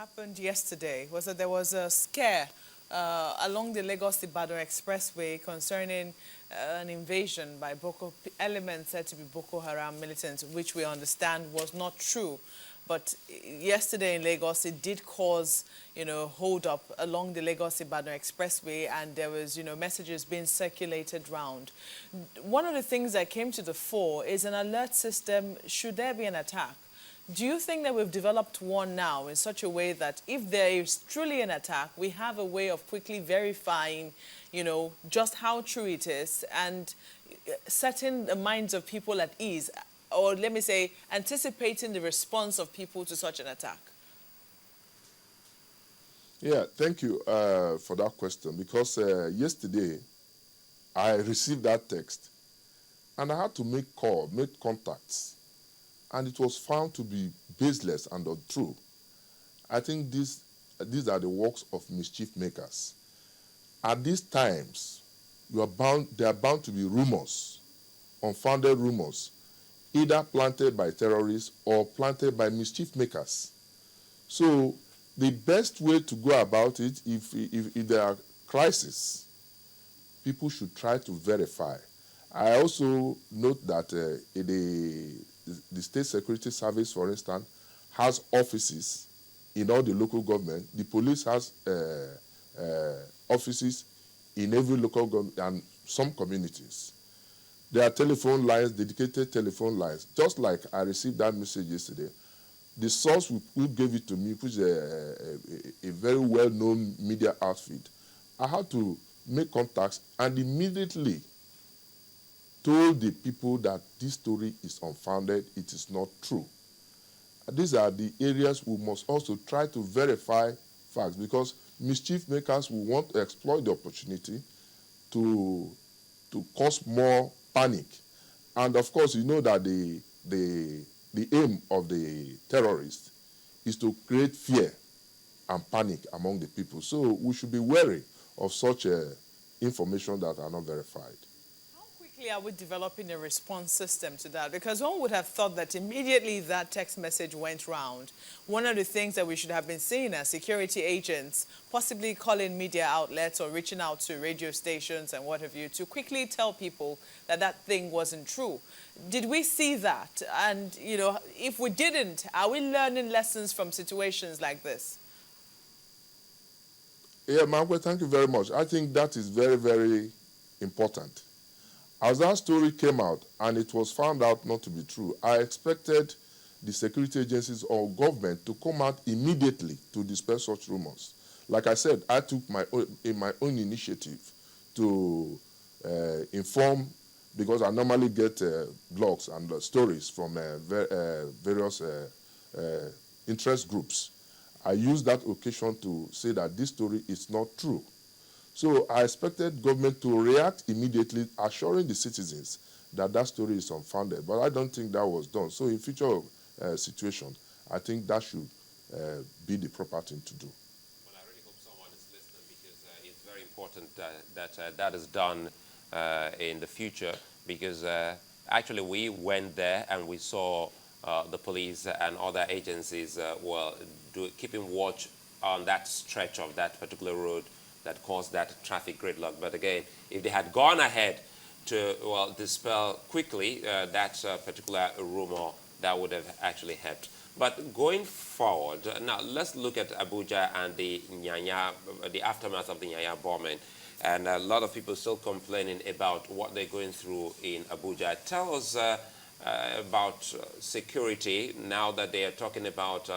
happened yesterday was that there was a scare along the Lagos-Ibadan Expressway concerning an invasion by elements said to be Boko Haram militants, which we understand was not true. But yesterday in Lagos, it did cause, hold up along the Lagos-Ibadan Expressway, and there was, messages being circulated round. One of the things that came to the fore is an alert system should there be an attack. Do you think that we've developed one now in such a way that if there is truly an attack, we have a way of quickly verifying, just how true it is and setting the minds of people at ease, or let me say, anticipating the response of people to such an attack? Yeah, thank you for that question, because yesterday I received that text and I had to make contacts, and it was found to be baseless and untrue. I think these are the works of mischief makers. At these times, there are bound to be rumors, unfounded rumors, either planted by terrorists or planted by mischief makers. So the best way to go about it, if there are crises, people should try to verify. I also note that the State Security Service, for instance, has offices in all the local government. The police has offices in every local government and some communities. There are telephone lines, dedicated telephone lines. Just like I received that message yesterday, the source who gave it to me, which is a very well-known media outfit, I had to make contacts and immediately told the people that this story is unfounded, it is not true. These are the areas we must also try to verify facts, because mischief makers will want to exploit the opportunity to cause more panic. And of course, you know that the aim of the terrorists is to create fear and panic among the people. So we should be wary of such information that are not verified. Are we developing a response system to that? Because one would have thought that immediately that text message went round, one of the things that we should have been seeing as security agents, possibly calling media outlets or reaching out to radio stations and what have you, to quickly tell people that that thing wasn't true. Did we see that? And, if we didn't, are we learning lessons from situations like this? Yeah, Margaret, thank you very much. I think that is very, very important. As that story came out and it was found out not to be true, I expected the security agencies or government to come out immediately to dispel such rumors. Like I said, I took my own initiative to inform, because I normally get blogs and stories from various interest groups. I used that occasion to say that this story is not true. So I expected government to react immediately, assuring the citizens that that story is unfounded. But I don't think that was done. So in future situations, I think that should be the proper thing to do. Well, I really hope someone is listening, because it's very important that is done in the future, because actually we went there and we saw the police and other agencies keeping watch on that stretch of that particular road that caused that traffic gridlock. But again, if they had gone ahead to dispel quickly that particular rumor, that would have actually helped. But going forward, now let's look at Abuja and the aftermath of the Nyanya bombing. And a lot of people still complaining about what they're going through in Abuja. Tell us about security now that they are talking about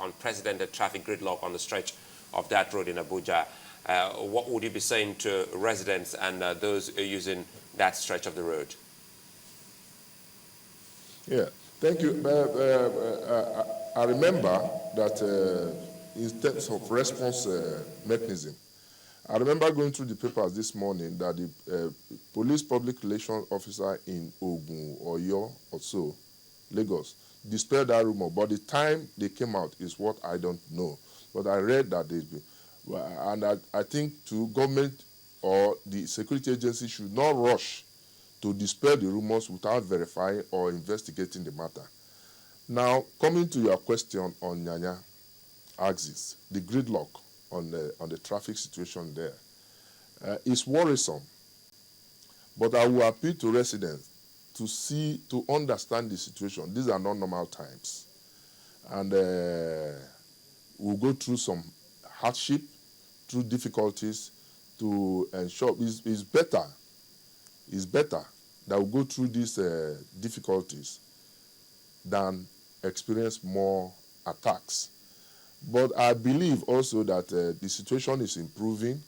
unprecedented traffic gridlock on the stretch of that road in Abuja. What would you be saying to residents and those using that stretch of the road? Yeah, thank you. I remember that in terms of response mechanism, I remember going through the papers this morning that the police public relations officer in Ogun, Oyo, or so, Lagos, dispelled that rumor. But the time they came out is what I don't know. But I read that and I think to government or the security agency should not rush to dispel the rumors without verifying or investigating the matter. Now, coming to your question on Nyanya, axis, the gridlock on the traffic situation there, is worrisome. But I will appeal to residents to understand the situation. These are not normal times. And we'll go through some hardship, through difficulties to ensure it's better that we go through these difficulties than experience more attacks. But I believe also that the situation is improving.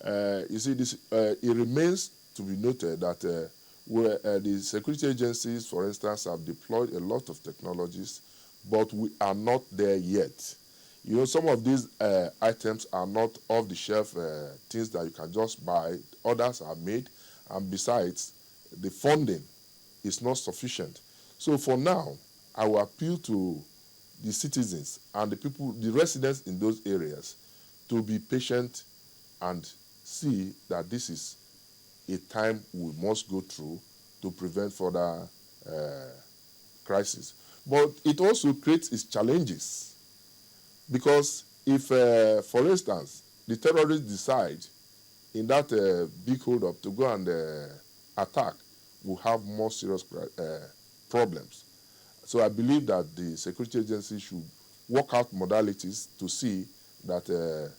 You see, it remains to be noted that where the security agencies, for instance, have deployed a lot of technologies, but we are not there yet. You know, some of these items are not off-the-shelf things that you can just buy. Others are made, and besides, the funding is not sufficient. So for now, I will appeal to the citizens and the people, the residents in those areas, to be patient and see that this is a time we must go through to prevent further crisis. But it also creates its challenges, because if, for instance, the terrorists decide in that big hold-up to go and attack, we'll have more serious problems. So I believe that the security agency should work out modalities to see that the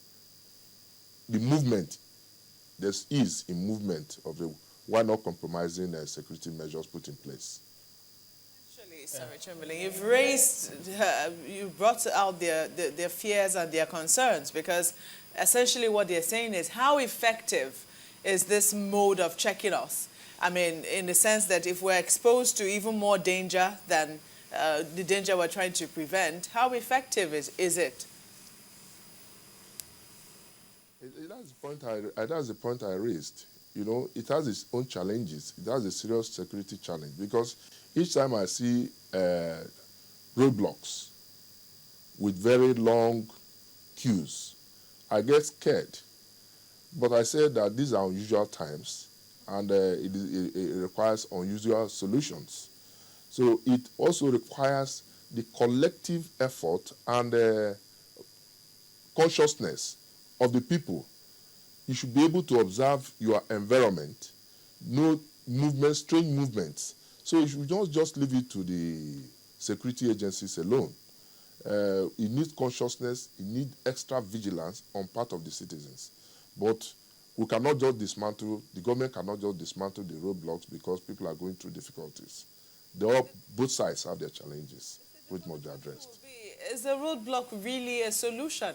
movement, there's ease in movement of the, while not compromising security measures put in place. Actually, sorry, Chamberlain, you've raised, you brought out their fears and their concerns, because essentially what they're saying is, how effective is this mode of checking us? I mean, in the sense that if we're exposed to even more danger than the danger we're trying to prevent, how effective is it? That's the point I raised. You know, it has its own challenges. It has a serious security challenge, because each time I see roadblocks with very long queues, I get scared. But I said that these are unusual times, and it requires unusual solutions. So it also requires the collective effort and consciousness of the people. You should be able to observe your environment, know movements, strange movements. So you should not just leave it to the security agencies alone. It needs consciousness, it needs extra vigilance on part of the citizens. But we cannot just dismantle, the government cannot just dismantle the roadblocks because people are going through difficulties. Both sides have their challenges, which must be addressed. Is the roadblock really a solution?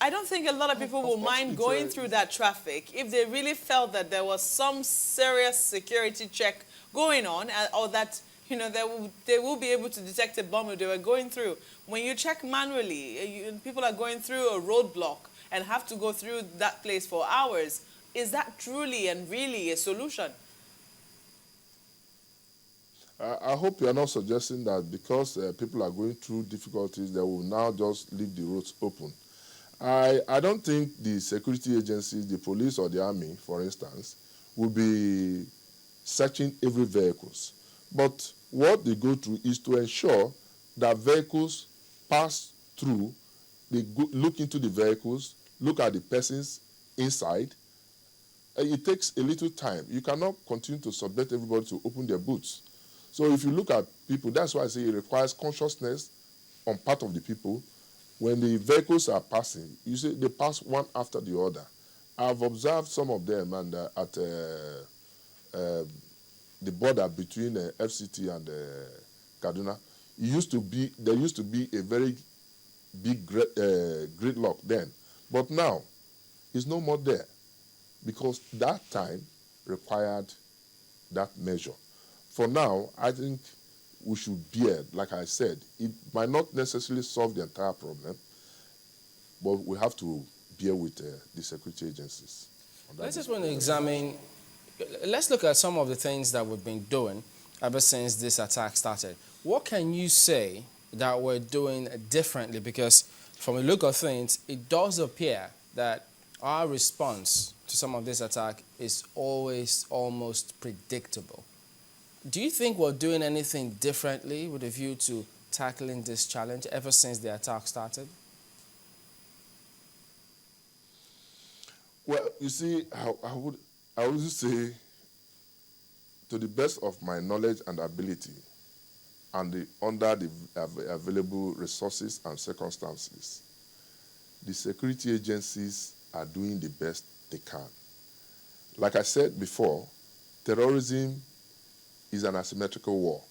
I don't think a lot of people will mind going through that traffic if they really felt that there was some serious security check going on, or that, you know, they will be able to detect a bomb if they were going through. When you check manually, people are going through a roadblock and have to go through that place for hours. Is that truly and really a solution? I hope you are not suggesting that because people are going through difficulties, they will now just leave the roads open. I don't think the security agencies, the police or the army, for instance, will be searching every vehicles. But what they go through is to ensure that vehicles pass through, they look into the vehicles, look at the persons inside. It takes a little time. You cannot continue to subject everybody to open their boots. So if you look at people, that's why I say it requires consciousness on part of the people. When the vehicles are passing, you see they pass one after the other. I've observed some of them and at the border between FCT and Kaduna. There used to be a very big gridlock then, but now it's no more there, because that time required that measure. For now, I think we should bear, like I said, it might not necessarily solve the entire problem, but we have to bear with the security agencies. Let's just want to examine, let's look at some of the things that we've been doing ever since this attack started. What can you say that we're doing differently? Because from the look of things, it does appear that our response to some of this attack is always almost predictable. Do you think we're doing anything differently with a view to tackling this challenge ever since the attack started? Well, you see, I would say, to the best of my knowledge and ability, and under the available resources and circumstances, the security agencies are doing the best they can. Like I said before, terrorism is an asymmetrical war.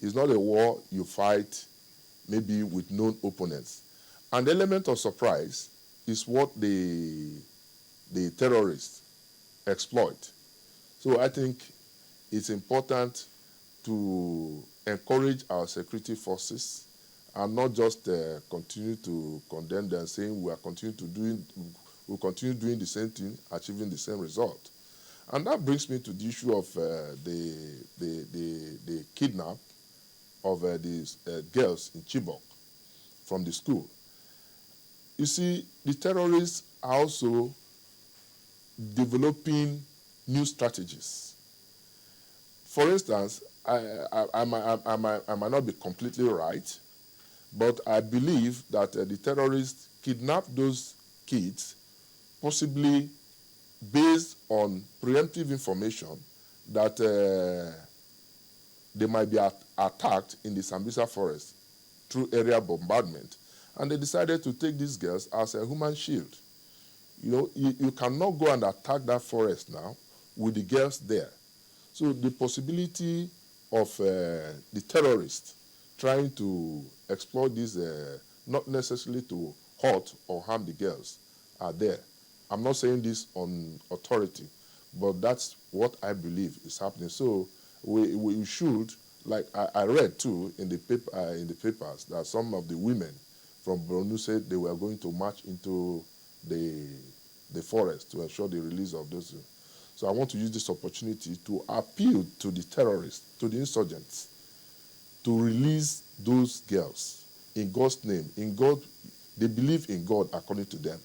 It's not a war you fight maybe with known opponents. And the element of surprise is what the terrorists exploit. So I think it's important to encourage our security forces and not just continue to condemn them, saying we'll continue doing the same thing, achieving the same result. And that brings me to the issue of the kidnap of these girls in Chibok from the school. You see, the terrorists are also developing new strategies. For instance, I might not be completely right, but I believe that the terrorists kidnapped those kids possibly based on preemptive information that they might be attacked in the Sambisa forest through area bombardment. And they decided to take these girls as a human shield. You know, you cannot go and attack that forest now with the girls there. So the possibility of the terrorists trying to exploit this, not necessarily to hurt or harm the girls, are there. I'm not saying this on authority, but that's what I believe is happening. So we should, like I read too in the papers that some of the women from Borno said they were going to march into the forest to ensure the release of those. So I want to use this opportunity to appeal to the terrorists, to the insurgents, to release those girls in God's name. In God, they believe in God according to them.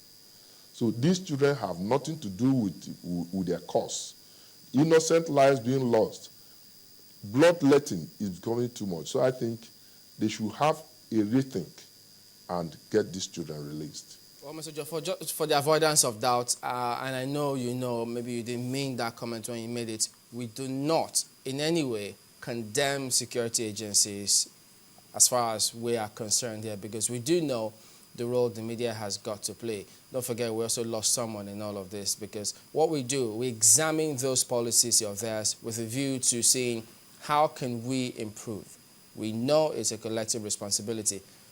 So these children have nothing to do with their cause. Innocent lives being lost. Bloodletting is becoming too much. So I think they should have a rethink and get these children released. Well, Mr. Ejiofor, just for the avoidance of doubt, and I know you know, maybe you didn't mean that comment when you made it, we do not in any way condemn security agencies as far as we are concerned here, because we do know the role the media has got to play. Don't forget, we also lost someone in all of this, because what we do, we examine those policies of theirs with a view to seeing how can we improve. We know it's a collective responsibility.